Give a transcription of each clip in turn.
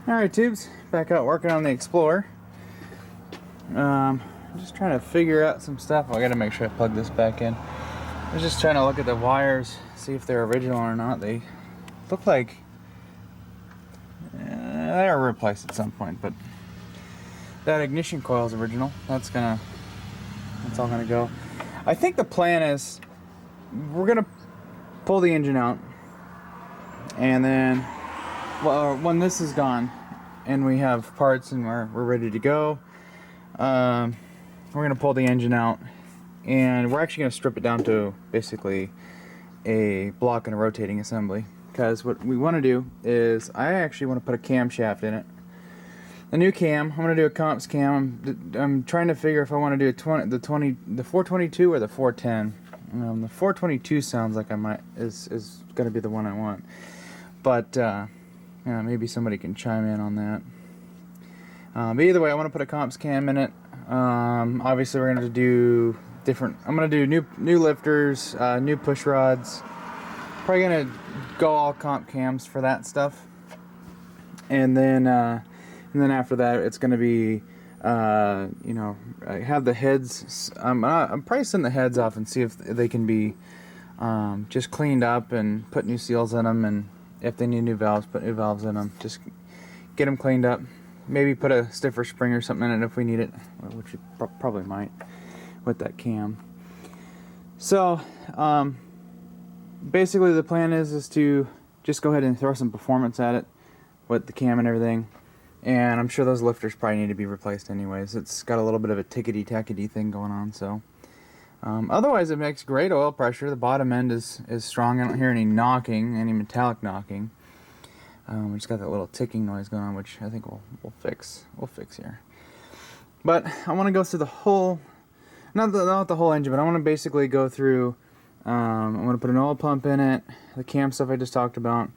Alright, tubes, back out working on the Explorer. Just trying to figure out some stuff. I gotta make sure I plug this back in. I was just trying to look at the wires, see if they're original or not. They look like they are replaced at some point, but that ignition coil is original. That's all gonna go. I think the plan is we're gonna pull the engine out, and then, well, when this is gone and we have parts and we're ready to go, we're gonna pull the engine out, and we're actually gonna strip it down to basically a block and a rotating assembly. Because what we want to do is, I actually want to put a camshaft in it. A new cam. I'm going to do a comps cam. I'm trying to figure if I want to do the 422 or the 410. The 422 sounds like is going to be the one I want. But yeah, maybe somebody can chime in on that. But either way, I want to put a comps cam in it. Obviously, we're going to do different. I'm going to do new lifters, new push rods. Probably gonna go all comp cams for that stuff, and then after that it's gonna be I have the heads. I'm probably send the heads off and see if they can be just cleaned up and put new seals in them, and if they need new valves, put new valves in them. Just get them cleaned up. Maybe put a stiffer spring or something in it if we need it, which we probably might with that cam. So. Basically the plan is to just go ahead and throw some performance at it with the cam and everything, and I'm sure those lifters probably need to be replaced anyways. It's got a little bit of a tickety-tackety thing going on, so otherwise it makes great oil pressure. The bottom end is strong. I don't hear any knocking, any metallic knocking. We just got that little ticking noise going on, which I think we'll fix here. But I want to go through the whole, not the whole engine, but I want to basically go through. I'm going to put an oil pump in it, the cam stuff I just talked about,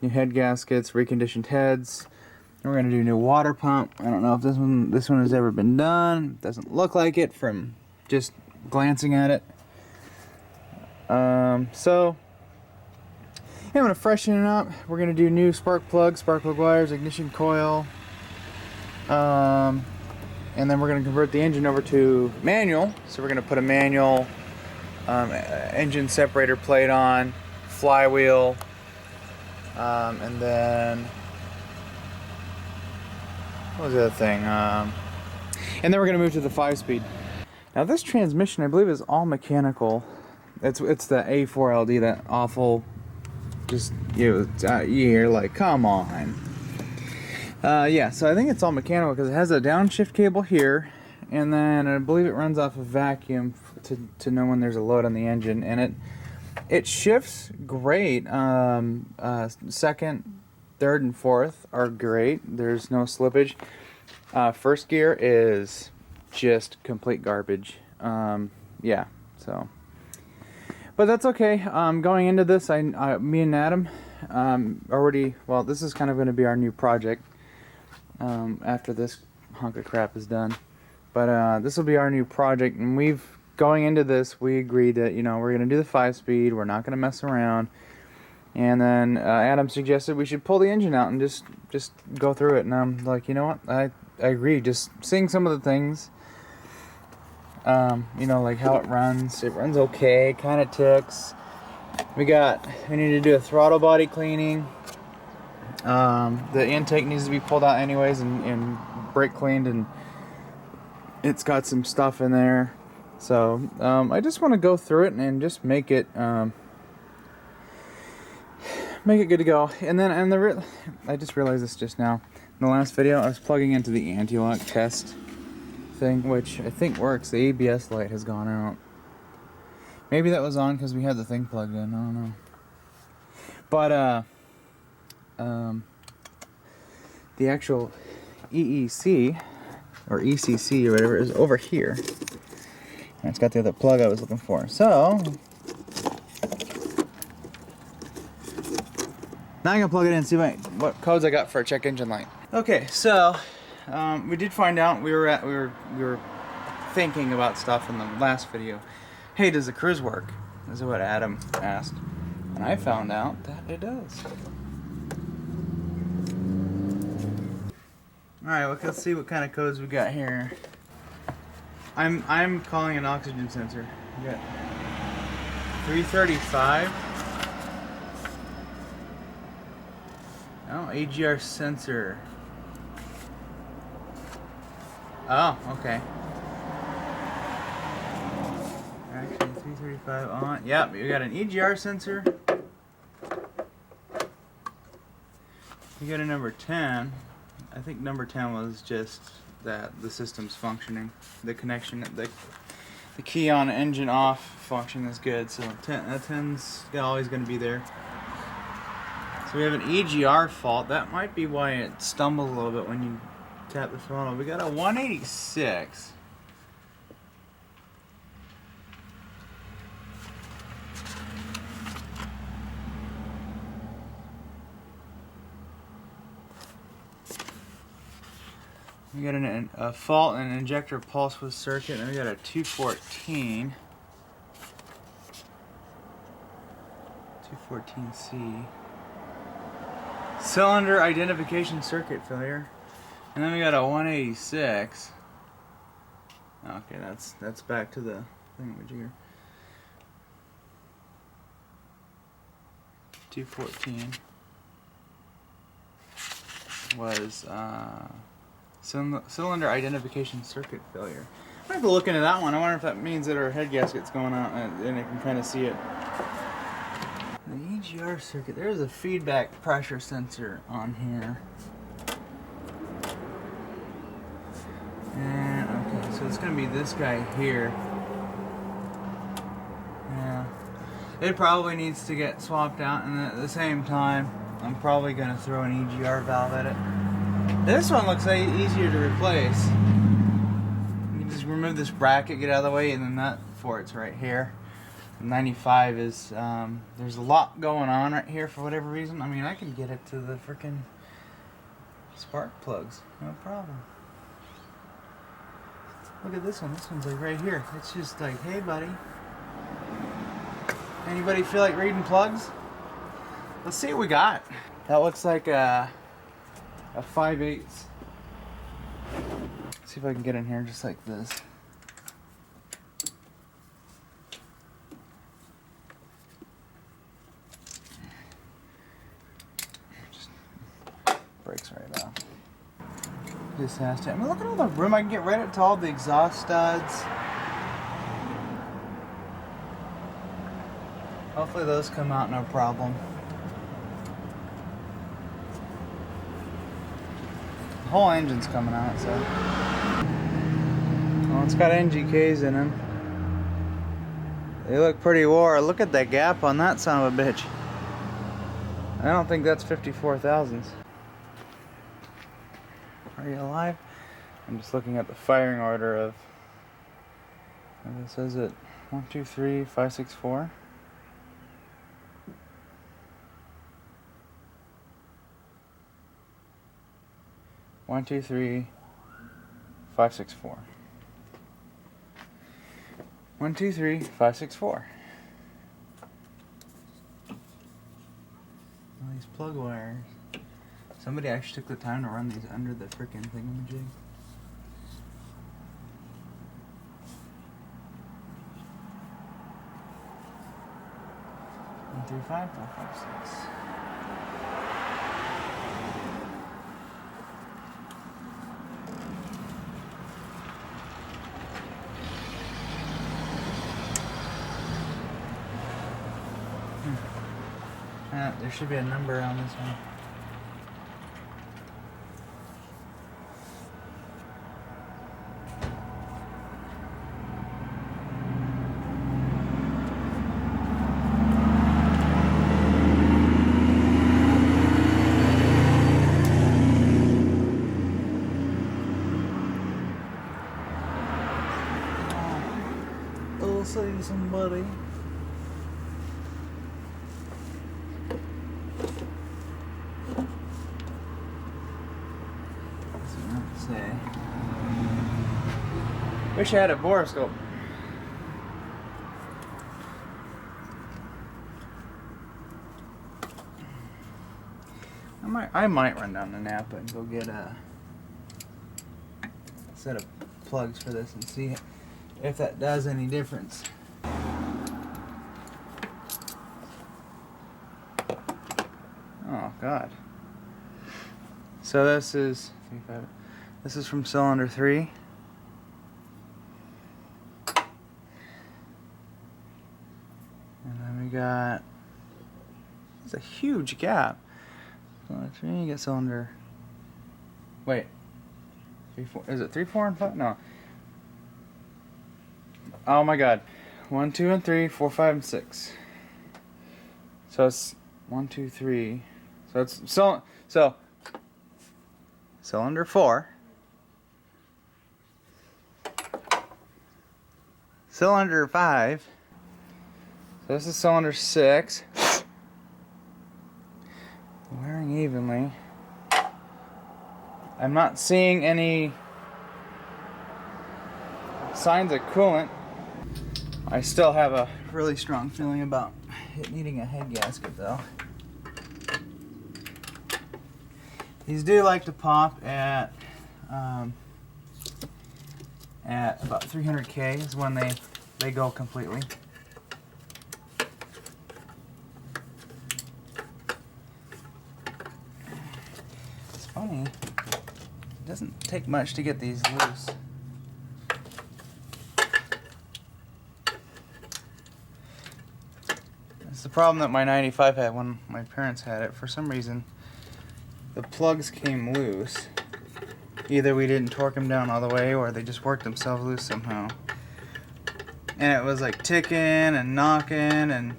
new head gaskets, reconditioned heads. We're going to do a new water pump. I don't know if this one has ever been done. It doesn't look like it from just glancing at it. So yeah, I'm going to freshen it up. We're going to do new spark plug wires, ignition coil. And then we're going to convert the engine over to manual. So we're going to put a manual engine separator plate on, flywheel, and then what was the other thing? And then we're going to move to the 5-speed. Now this transmission, I believe, is all mechanical. It's the A4LD, that awful. Just you're like, come on. Yeah, so I think it's all mechanical because it has a downshift cable here. And then I believe it runs off a vacuum to know when there's a load on the engine, and it shifts great. Second, third, and fourth are great. There's no slippage. First gear is just complete garbage. Yeah, so. But that's okay. Going into this, me and Adam already. Well, this is kind of going to be our new project after this hunk of crap is done. But this will be our new project, and going into this, we agreed that, we're going to do the 5-speed, we're not going to mess around. And then Adam suggested we should pull the engine out and just go through it. And I'm like, you know what, I agree. Just seeing some of the things, like how it runs okay, kind of ticks. We need to do a throttle body cleaning. The intake needs to be pulled out anyways and brake cleaned, and it's got some stuff in there. So I just want to go through it and just make it good to go. And then I just realized this just now. In the last video, I was plugging into the anti-lock test thing, which I think works. The ABS light has gone out. Maybe that was on because we had the thing plugged in. I don't know. But the actual EEC or ECC or whatever is over here. And it's got the other plug I was looking for. So now I'm gonna plug it in and see what codes I got for a check engine light. Okay, so we did find out. We were thinking about stuff in the last video. Hey, does the cruise work? This is what Adam asked, and I found out that it does. Alright, well, let's see what kind of codes we got here. I'm calling an oxygen sensor. We got 335. Oh, Egr Sensor. Oh, okay. Actually, 335 on. Yep, we got an Egr sensor. We got a number 10. I think number 10 was just that the system's functioning. The connection, the key on engine off function is good. So 10's always going to be there. So we have an Egr fault. That might be why it stumbles a little bit when you tap the throttle. We got a 186. We got a fault in an injector pulse width circuit, and we got a 214. 214C. Cylinder identification circuit failure. And then we got a 186. Okay, that's back to the thingamajigger. 214 was cylinder identification circuit failure. I have to look into that one. I wonder if that means that our head gasket's going out and I can kind of see it. The Egr circuit, there's a feedback pressure sensor on here. And okay, so it's going to be this guy here. Yeah. It probably needs to get swapped out, and at the same time, I'm probably going to throw an Egr valve at it. This one looks easier to replace. You just remove this bracket, get out of the way, and the nut for it's right here. 95 is, there's a lot going on right here for whatever reason. I mean, I can get it to the frickin' spark plugs, no problem. Look at this one. This one's like right here. It's just like, hey, buddy. Anybody feel like reading plugs? Let's see what we got. That looks like a 5/8. See if I can get in here just like this. Just breaks right off. This has to. I mean, look at all the room I can get right up to all the exhaust studs. Hopefully those come out no problem. The whole engine's coming out, so. Well, it's got NGKs in them. They look pretty wore. Look at that gap on that son of a bitch. I don't think that's 54 thousandths. Are you alive? I'm just looking at the firing order of. It says it 1, 2, 3, 5, 6, 4. One, two, three, 5, 6, 4. 1, 2, 3, 5, 6, 4. All these plug wires. Somebody actually took the time to run these under the frickin' thingamajig. One, 3, 5, 4, 5, 6. There should be a number on this one. Oh, see somebody. Wish I had a borescope. I might run down to Napa and go get a set of plugs for this and see if that does any difference. Oh God. So this is from cylinder 3. And then we got, it's a huge gap. Cylinder 3, you get cylinder, wait, 3, 4, is it 3, 4, and 5? No. Oh my God. 1, 2, and 3, 4, 5, and 6. So it's 1, 2, 3. So it's so cylinder 4, cylinder 5. So this is cylinder 6. Wearing evenly. I'm not seeing any signs of coolant. I still have a really strong feeling about it needing a head gasket though. These do like to pop at about 300K is when they go completely. It's funny, it doesn't take much to get these loose. It's the problem that my 95 had when my parents had it. For some reason, the plugs came loose. Either we didn't torque them down all the way or they just worked themselves loose somehow. And it was like ticking and knocking and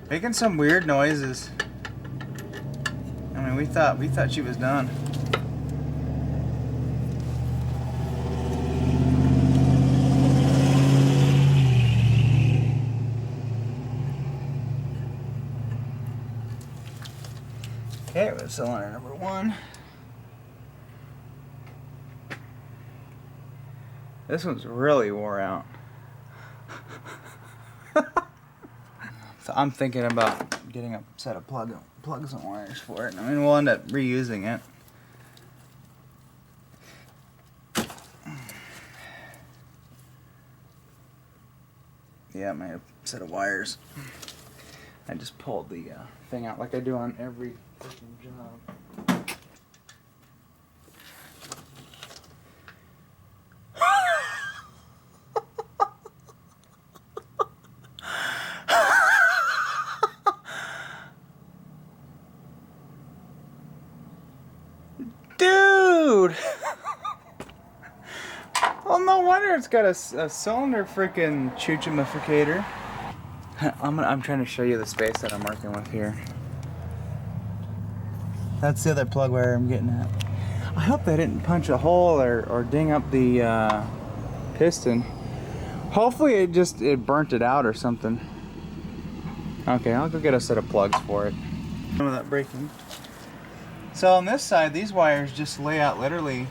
making some weird noises. I mean, we thought she was done. Okay, with cylinder number 1. This one's really wore out. So I'm thinking about getting a set of plugs and wires for it. I mean, we'll end up reusing it. Yeah, I made a set of wires. I just pulled the thing out like I do on every freaking job. Dude! Well, no wonder it's got a cylinder freaking chuchimificator. I'm trying to show you the space that I'm working with here. That's the other plug wire I'm getting at. I hope they didn't punch a hole or ding up the piston. Hopefully it burnt it out or something. Okay, I'll go get a set of plugs for it. Without breaking. So on this side, these wires just lay out literally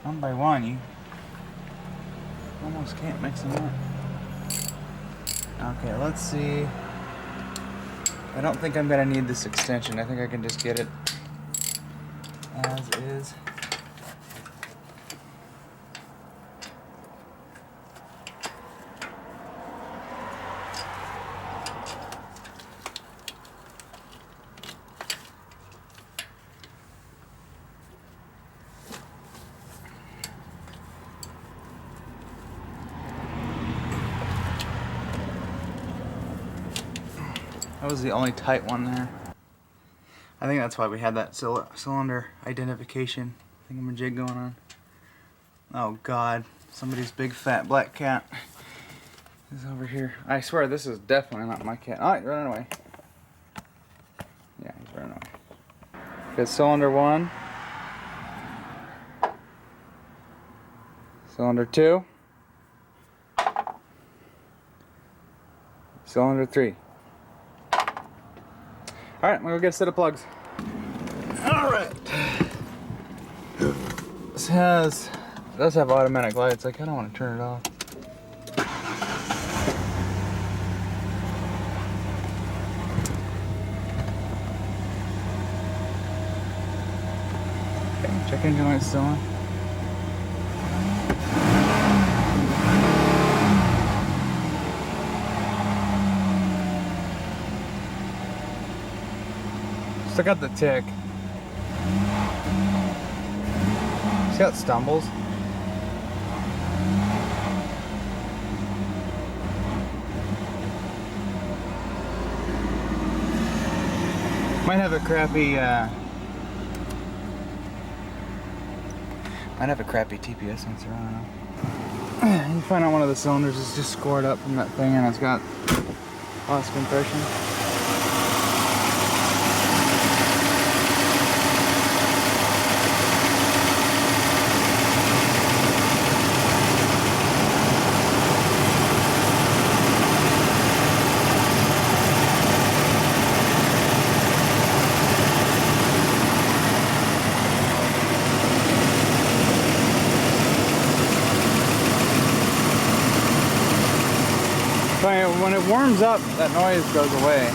one by one. You almost can't mix them up. Okay, let's see. I don't think I'm gonna need this extension. I think I can just get it as is. That was the only tight one there. I think that's why we had that cylinder identification thingamajig going on. Oh God, somebody's big fat black cat is over here. I swear this is definitely not my cat. Oh, he's running away. Yeah, he's running away. Got cylinder 1. Cylinder 2. Cylinder 3. Alright, I'm gonna go get a set of plugs. Alright. This does have automatic lights. I kinda wanna turn it off. Okay, check engine light's still on. Still got the tick. See how it stumbles? Might have a crappy TPS sensor, I don't know. You find out one of the cylinders is just scored up from that thing and it's got lost compression. When it warms up, that noise goes away.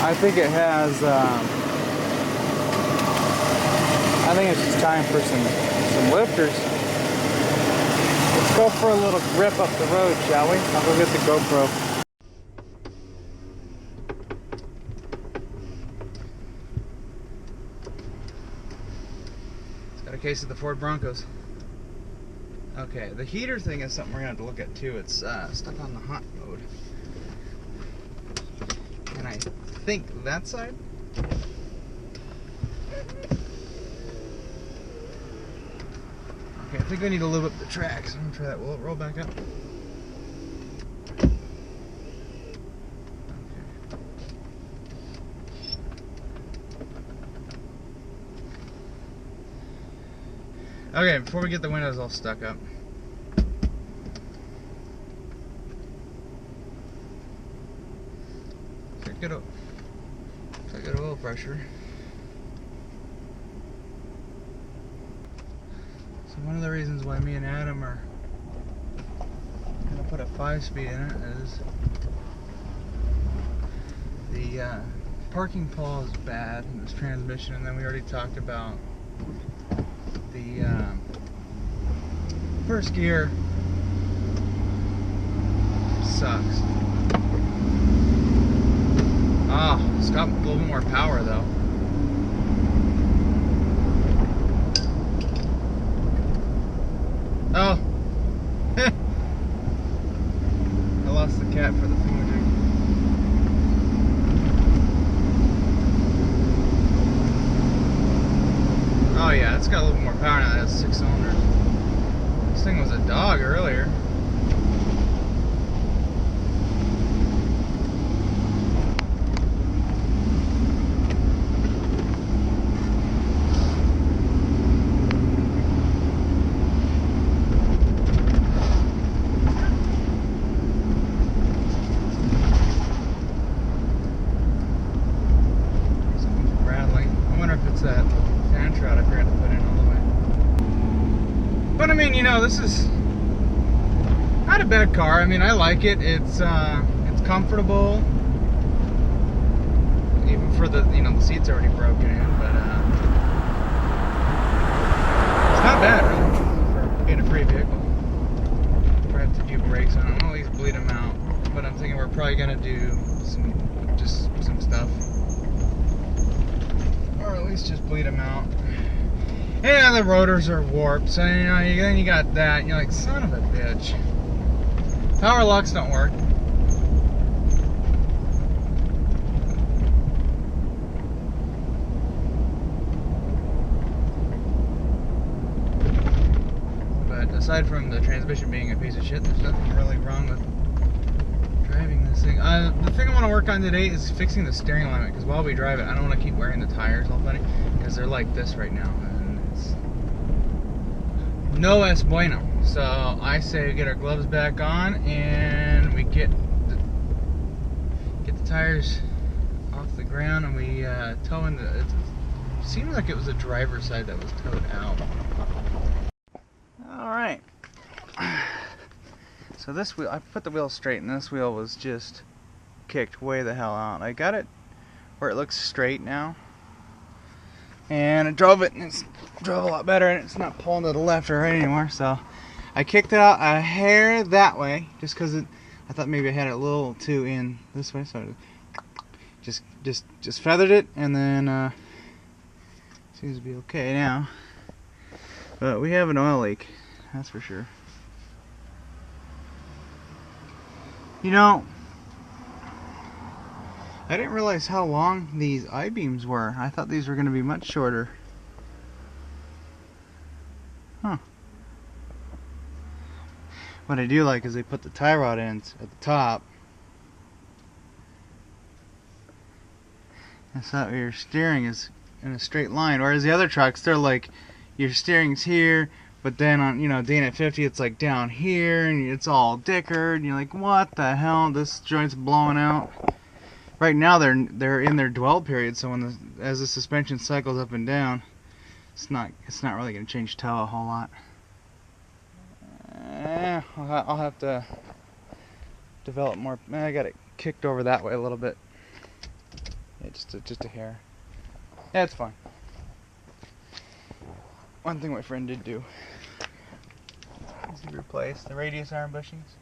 I think it has, I think it's just time for some lifters. Let's go for a little rip up the road, shall we? I'll go get the GoPro. It's got a case of the Ford Broncos. Okay, the heater thing is something we're going to have to look at too. It's stuck on the hot mode. And I think that side? Okay, I think I need to lube up the tracks. I'm going to try that. Will it roll back up? Okay, before we get the windows all stuck up. Check it oil pressure. So one of the reasons why me and Adam are gonna put a 5-speed in it is the parking pawl is bad in this transmission, and then we already talked about the first gear sucks. It's got a little bit more power though. Oh, I lost the cat for the thingamajig. Oh yeah, it's got a little more power now. It has 6 cylinders. This thing was a dog earlier. Something's rattling. I wonder if it's that fan shroud I forgot to put in all the way. But I mean, you know, this is not a bad car. I mean, I like it. It's comfortable. Even for the, you know, the seat's already broken in, but it's not bad really for being a free vehicle. Probably have to do brakes on it. I'll at least bleed them out. But I'm thinking we're probably gonna do some stuff. Or at least just bleed them out. Yeah, the rotors are warped, so you know, then you got that, and you're like, son of a bitch. Power locks don't work. But aside from the transmission being a piece of shit, there's nothing really wrong with driving this thing. The thing I want to work on today is fixing the steering alignment, because while we drive it, I don't want to keep wearing the tires all funny, because they're like this right now. No es bueno. So I say we get our gloves back on and we get the tires off the ground, and we tow in the. It seemed like it was the driver's side that was towed out. All right. So this wheel, I put the wheel straight, and this wheel was just kicked way the hell out. I got it where it looks straight now. And I drove it, and it's drove a lot better, and it's not pulling to the left or right anymore. So I kicked it out a hair that way, just because I thought maybe I had it a little too in this way. So I Just feathered it, and then seems to be okay now. But we have an oil leak, that's for sure. You know, I didn't realize how long these I-beams were. I thought these were going to be much shorter. Huh. What I do like is they put the tie rod ends at the top. And so your steering is in a straight line. Whereas the other trucks, they're like, your steering's here, but then on, you know, Dana 50, it's like down here, and it's all dickered, and you're like, what the hell? This joint's blowing out. Right now, they're in their dwell period, so as the suspension cycles up and down, it's not really going to change tow a whole lot. I'll have to develop more. I got it kicked over that way a little bit. Yeah, just a hair. Yeah, it's fine. One thing my friend did do is he replaced the radius arm bushings.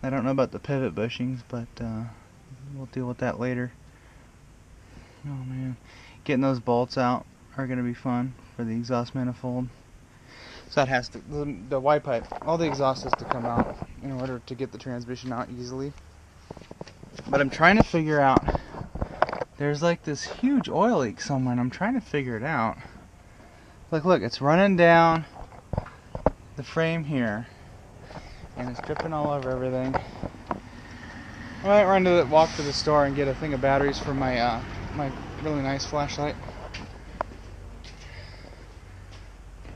I don't know about the pivot bushings, but we'll deal with that later. Oh man, getting those bolts out are going to be fun for the exhaust manifold. So that has to, the Y pipe, all the exhaust has to come out in order to get the transmission out easily. But I'm trying to figure out, there's like this huge oil leak somewhere, and I'm trying to figure it out. Like, look, it's running down the frame here, and it's dripping all over everything. I might walk to the store and get a thing of batteries for my my really nice flashlight.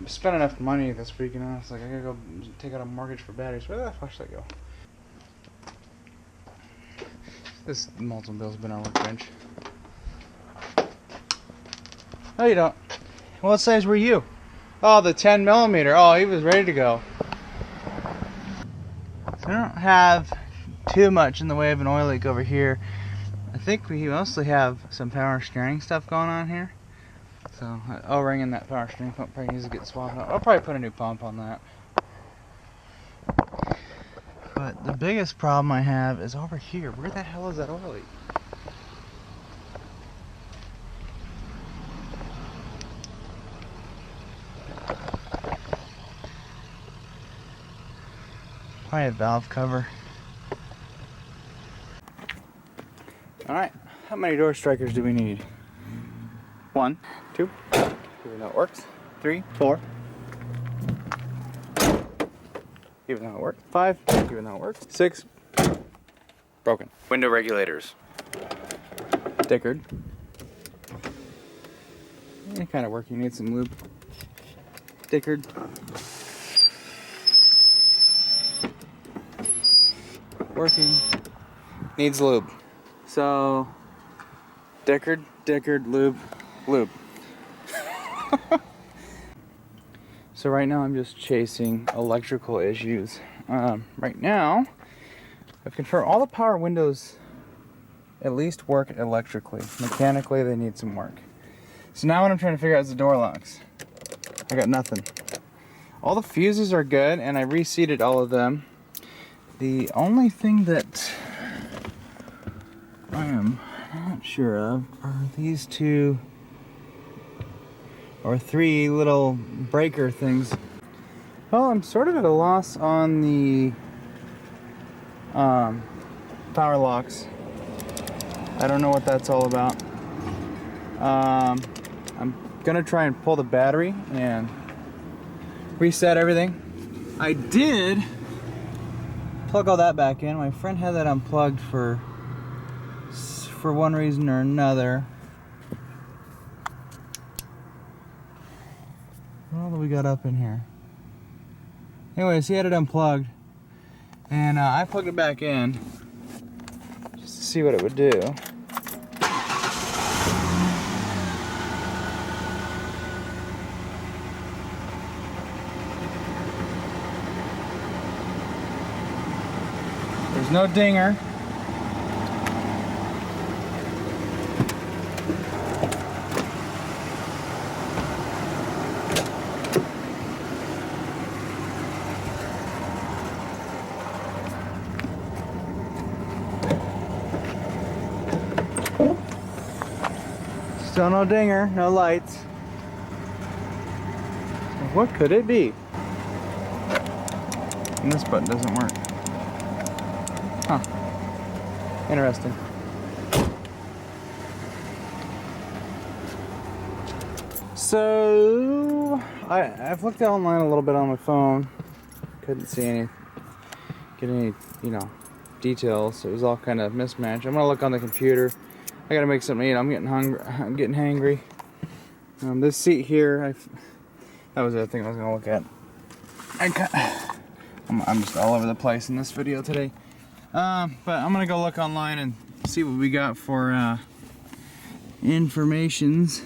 I spent enough money this week, you know. It's like I gotta go take out a mortgage for batteries. Where did that flashlight go? This Oldsmobile's been on a workbench. No, you don't. What size were you? Oh, the 10mm. Oh, he was ready to go. So I don't have too much in the way of an oil leak over here. I think we mostly have some power steering stuff going on here. So O-ring in that power steering pump probably needs to get swapped out. I'll probably put a new pump on that. But the biggest problem I have is over here. Where the hell is that oil leak? Probably a valve cover. Alright, how many door strikers do we need? 1, 2, even though it works. 3, 4. Even though it works. 5, even though it works. 6, broken. Window regulators. Dickered. They kind of work, you need some lube. Dickered. Working. Needs lube. So, dickered, lube. So right now I'm just chasing electrical issues. Right now, I've confirmed all the power windows at least work electrically. Mechanically, they need some work. So now what I'm trying to figure out is the door locks. I got nothing. All the fuses are good, and I reseated all of them. The only thing that I am not sure of are these 2 or 3 little breaker things. Well, I'm sort of at a loss on the power locks. I don't know what that's all about. I'm gonna try and pull the battery and reset everything. I did plug all that back in. My friend had that unplugged for one reason or another. What all do we got up in here? Anyways, he had it unplugged, and I plugged it back in just to see what it would do. There's no dinger. Still no dinger, no lights. What could it be? And this button doesn't work. Huh. Interesting. So I've looked online a little bit on my phone. Couldn't see get any, details. It was all kind of mismatched. I'm gonna look on the computer. I gotta make something to eat. I'm getting hungry. I'm getting hangry. This seat here, that was the other thing I was gonna look at. I'm just all over the place in this video today. But I'm gonna go look online and see what we got for informations.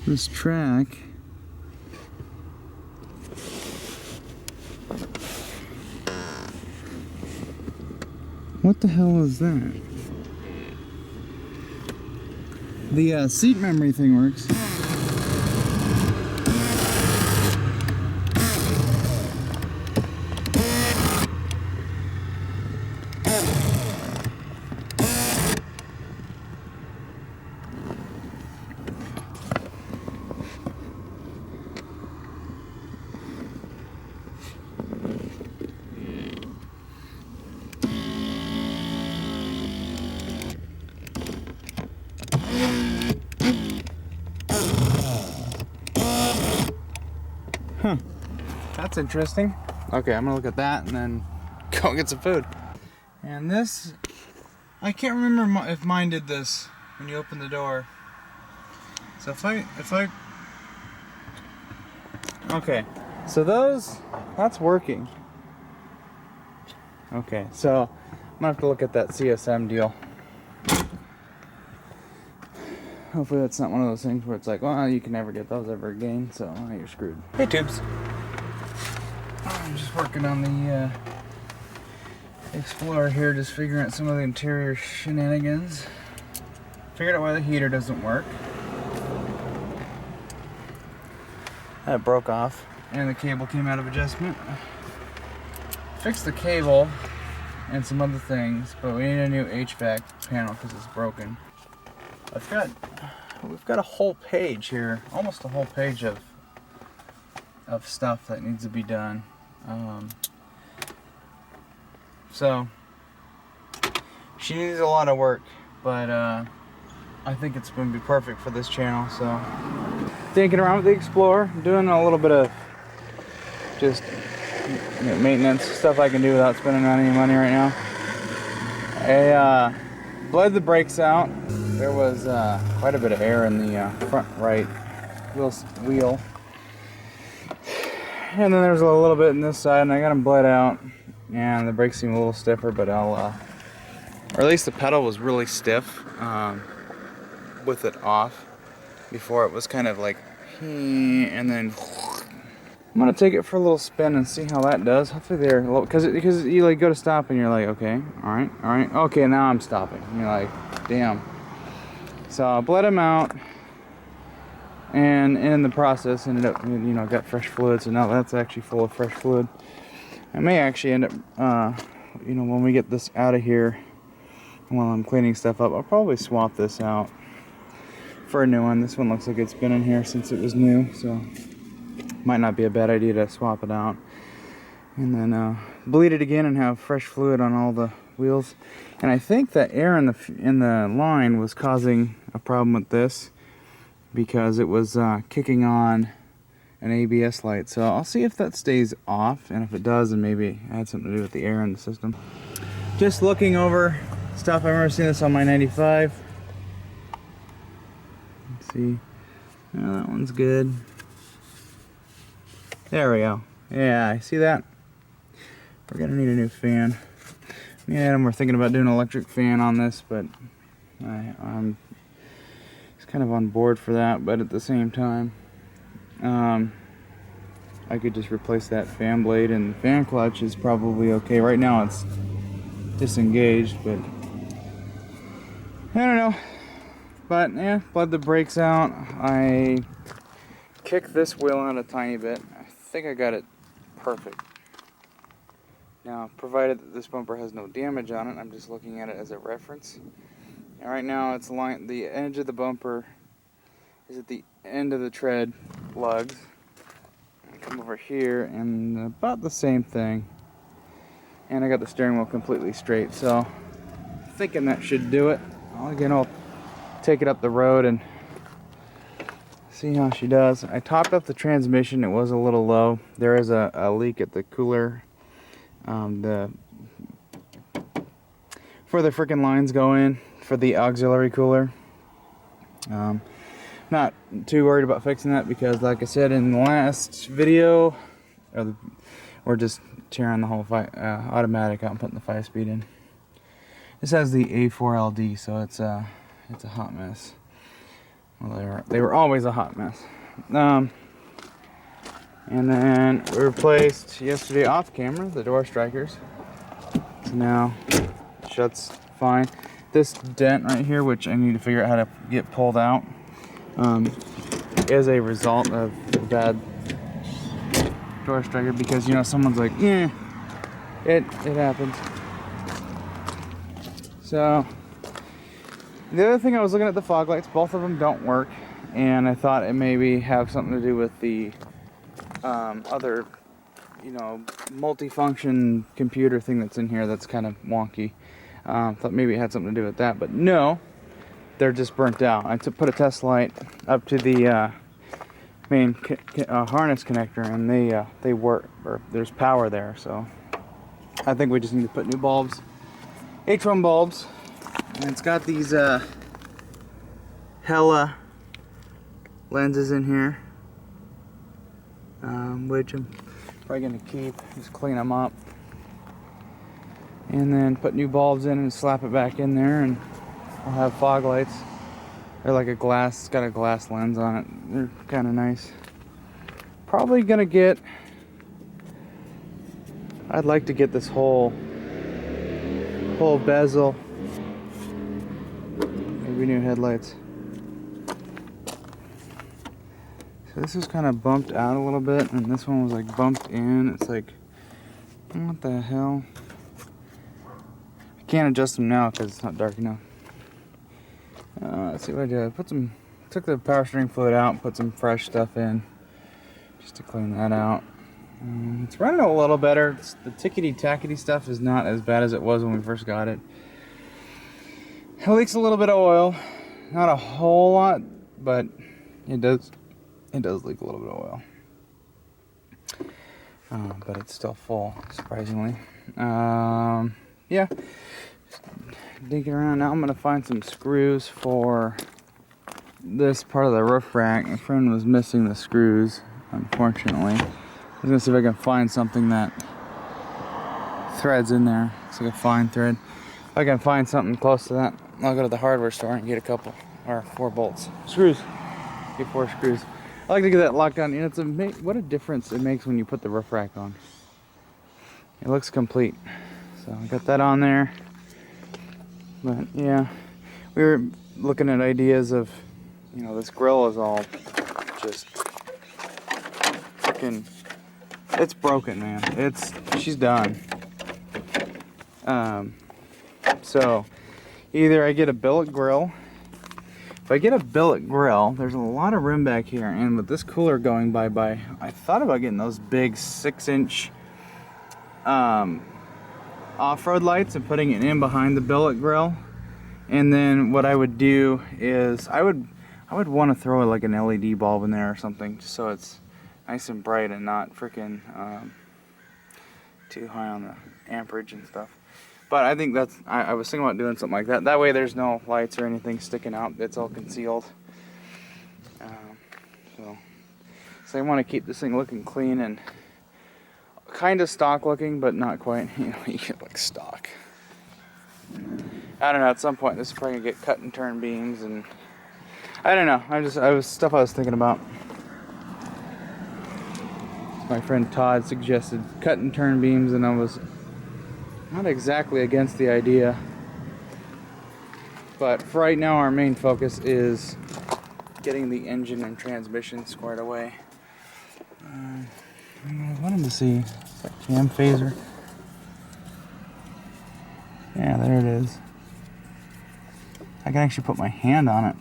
This track what the hell is that? The seat memory thing works. Huh. That's interesting. Okay, I'm gonna look at that and then go get some food. And this, I can't remember if mine did this when you open the door. So okay, so that's working. Okay, so I'm gonna have to look at that CSM deal. Hopefully that's not one of those things where it's like, well, you can never get those ever again, so you're screwed. Hey, tubes. I'm just working on the Explorer here, just figuring out some of the interior shenanigans. Figured out why the heater doesn't work. That broke off, and the cable came out of adjustment. Fixed the cable and some other things, but we need a new HVAC panel because it's broken. We've got a whole page here, almost a whole page of stuff that needs to be done. So she needs a lot of work, but I think it's going to be perfect for this channel. So thinking around with the Explorer, doing a little bit of just maintenance stuff I can do without spending any money right now. I bled the brakes out. There was quite a bit of air in the front right wheel. And then there's a little bit in this side, and I got them bled out. And the brakes seem a little stiffer, but or at least the pedal was really stiff with it off. Before it was kind of like, and then I'm gonna take it for a little spin and see how that does. Hopefully they're low, because you like go to stop and you're like, okay, all right, okay, now I'm stopping. And you're like, damn. So I bled them out, and in the process ended up, got fresh fluid. So now that's actually full of fresh fluid. I may actually end up, when we get this out of here, while I'm cleaning stuff up, I'll probably swap this out for a new one. This one looks like it's been in here since it was new, so might not be a bad idea to swap it out. And then bleed it again and have fresh fluid on all the wheels. And I think that air in the line was causing a problem with this because it was kicking on an ABS light. So I'll see if that stays off, and if it does, then maybe it had something to do with the air in the system. Just looking over stuff. I remember seeing this on my 95. Let's see. Yeah, that one's good. There we go. Yeah, I see that. We're gonna need a new fan. Me and Adam were thinking about doing an electric fan on this, but I'm just kind of on board for that. But at the same time, I could just replace that fan blade, and the fan clutch is probably okay. Right now it's disengaged, but I don't know. But yeah, bled the brakes out. I kicked this wheel out a tiny bit. I think I got it perfect. Now, provided that this bumper has no damage on it, I'm just looking at it as a reference. And right now, it's the edge of the bumper is at the end of the tread lugs. I come over here and about the same thing. And I got the steering wheel completely straight, so thinking that should do it. Again, I'll take it up the road and see how she does. I topped up the transmission. It was a little low. There is a leak at the cooler. For the frickin' lines go in for the auxiliary cooler. Not too worried about fixing that because, like I said in the last video, we're just tearing the whole automatic out and putting the 5-speed in. This has the A4LD, so it's a hot mess. Well, they were always a hot mess. And then we replaced yesterday off camera the door strikers. So now it shuts fine. This dent right here, which I need to figure out how to get pulled out, is a result of the bad door striker because, you know, someone's like, yeah, it happens. So the other thing, I was looking at the fog lights. Both of them don't work, and I thought it maybe have something to do with the other, you know, multifunction computer thing that's in here that's kind of wonky. Thought maybe it had something to do with that, but no, they're just burnt out. I put a test light up to the main harness connector, and they work, or there's power there. So I think we just need to put new bulbs, H1 bulbs, and it's got these Hella lenses in here, which I'm probably going to keep, just clean them up, and then put new bulbs in and slap it back in there, and I'll have fog lights. They're like a glass, it's got a glass lens on it. They're kind of nice. Probably gonna get, I'd like to get this whole bezel, maybe new headlights. So this is kind of bumped out a little bit, and this one was like bumped in. It's like, what the hell? I can't adjust them now because it's not dark enough. Let's see what I did. Took the power steering fluid out and put some fresh stuff in just to clean that out. It's running a little better. The tickety-tackety stuff is not as bad as it was when we first got it. It leaks a little bit of oil, not a whole lot, but it does leak a little bit of oil. But it's still full, surprisingly. Yeah. Dinking around now. I'm gonna find some screws for this part of the roof rack. My friend was missing the screws, unfortunately. I was gonna see if I can find something that threads in there. It's like a fine thread. If I can find something close to that, I'll go to the hardware store and get a couple, or 4 bolts. Screws. Get 4 screws. I like to get that locked on. You know, what a difference it makes when you put the roof rack on. It looks complete. So I got that on there. But yeah, we were looking at ideas of, you know, this grill is all just freaking, it's broken, man. She's done. So either I get a billet grill. If I get a billet grill, there's a lot of room back here, and with this cooler going by, I thought about getting those big 6-inch off-road lights and putting it in behind the billet grill. And then what I would do is I would want to throw like an LED bulb in there or something, just so it's nice and bright and not freaking too high on the amperage and stuff. But I think I was thinking about doing something like that. That way there's no lights or anything sticking out. It's all concealed. So I want to keep this thing looking clean and kind of stock looking, but not quite. You know, you get like stock. I don't know, at some point this is probably gonna get cut and turn beams, and I don't know. I was thinking about. My friend Todd suggested cut and turn beams, and I was not exactly against the idea. But for right now, our main focus is getting the engine and transmission squared away. I wanted to see, it's like cam phaser. Yeah, there it is. I can actually put my hand on it.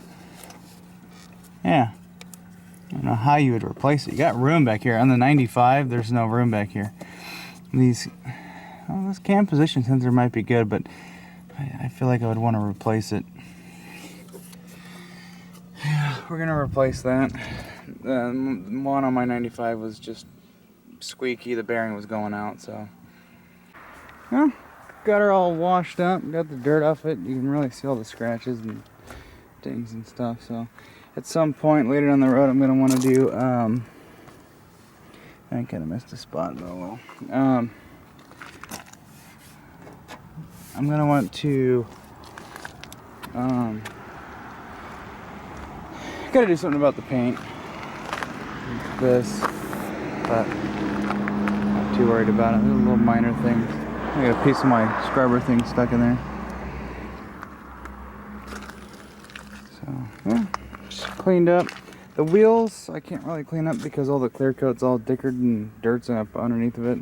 Yeah. I don't know how you would replace it. You got room back here. On the 95, there's no room back here. These, well, this cam position sensor might be good, but I feel like I would want to replace it. Yeah, we're gonna replace that. The one on my 95 was just squeaky. The bearing was going out, so. Well, got her all washed up. Got the dirt off it. You can really see all the scratches and dings and stuff. So, at some point later down the road, I'm gonna want to do. I kind of missed a spot, but well. I'm gonna want to. Gotta do something about the paint. This, but not too worried about it. There's a little minor thing. I got a piece of my scrubber thing stuck in there. So yeah, just cleaned up. The wheels I can't really clean up because all the clear coat's all dickered and dirt's up underneath of it.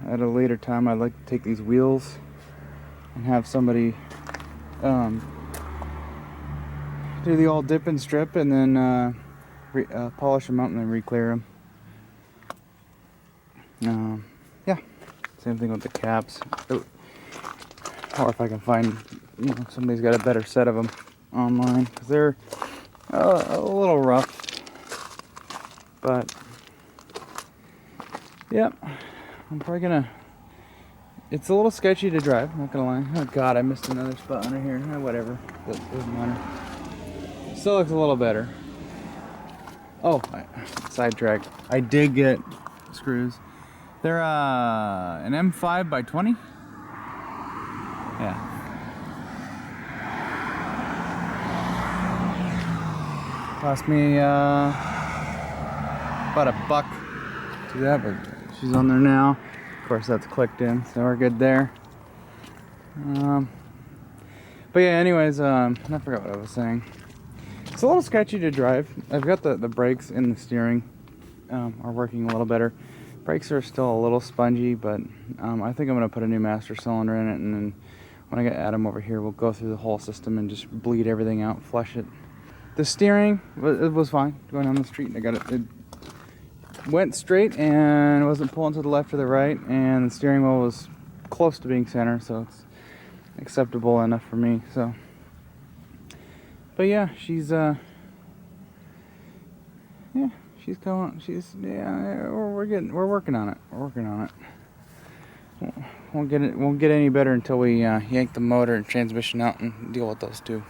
At a later time, I'd like to take these wheels and have somebody do the all dip and strip, and then polish them out and then re-clear them. Yeah, same thing with the caps. Or if I can find, somebody's got a better set of them online, because they're a little rough. But yeah, I'm probably gonna. It's a little sketchy to drive, I'm not gonna lie. Oh god, I missed another spot under here. Whatever, doesn't matter. Still looks a little better. Oh, sidetrack. I did get screws. They're an M5 by 20. Yeah. Cost me about $1 to do that, but she's on there now. Of course, that's clicked in, so we're good there. But yeah, anyways, I forgot what I was saying. It's a little sketchy to drive. I've got the brakes in the steering are working a little better. Brakes are still a little spongy, but I think I'm going to put a new master cylinder in it, and then when I get Adam over here, we'll go through the whole system and just bleed everything out, flush it. The steering, it was fine going down the street. I got it went straight and it wasn't pulling to the left or the right, and the steering wheel was close to being center, so it's acceptable enough for me. So, but yeah, she's she's going. We're working on it. Won't get any better until we yank the motor and transmission out and deal with those two.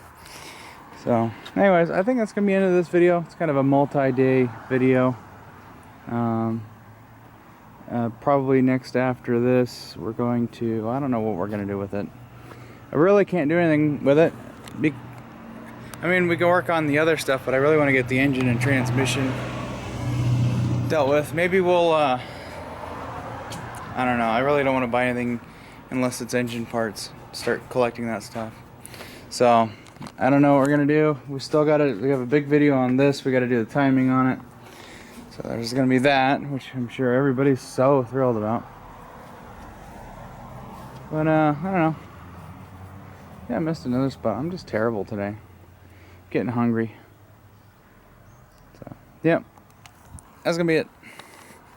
So, anyways, I think that's gonna be the end of this video. It's kind of a multi-day video. Probably next after this, we're going to. I don't know what we're gonna do with it. I really can't do anything with it. I mean, we can work on the other stuff, but I really want to get the engine and transmission dealt with. Maybe we'll. I don't know. I really don't want to buy anything unless it's engine parts. Start collecting that stuff. So. I don't know what we're gonna do. We have a big video on this. We gotta do the timing on it. So there's gonna be that, which I'm sure everybody's so thrilled about. But I don't know. Yeah, I missed another spot. I'm just terrible today. Getting hungry. So, yep. That's gonna be it.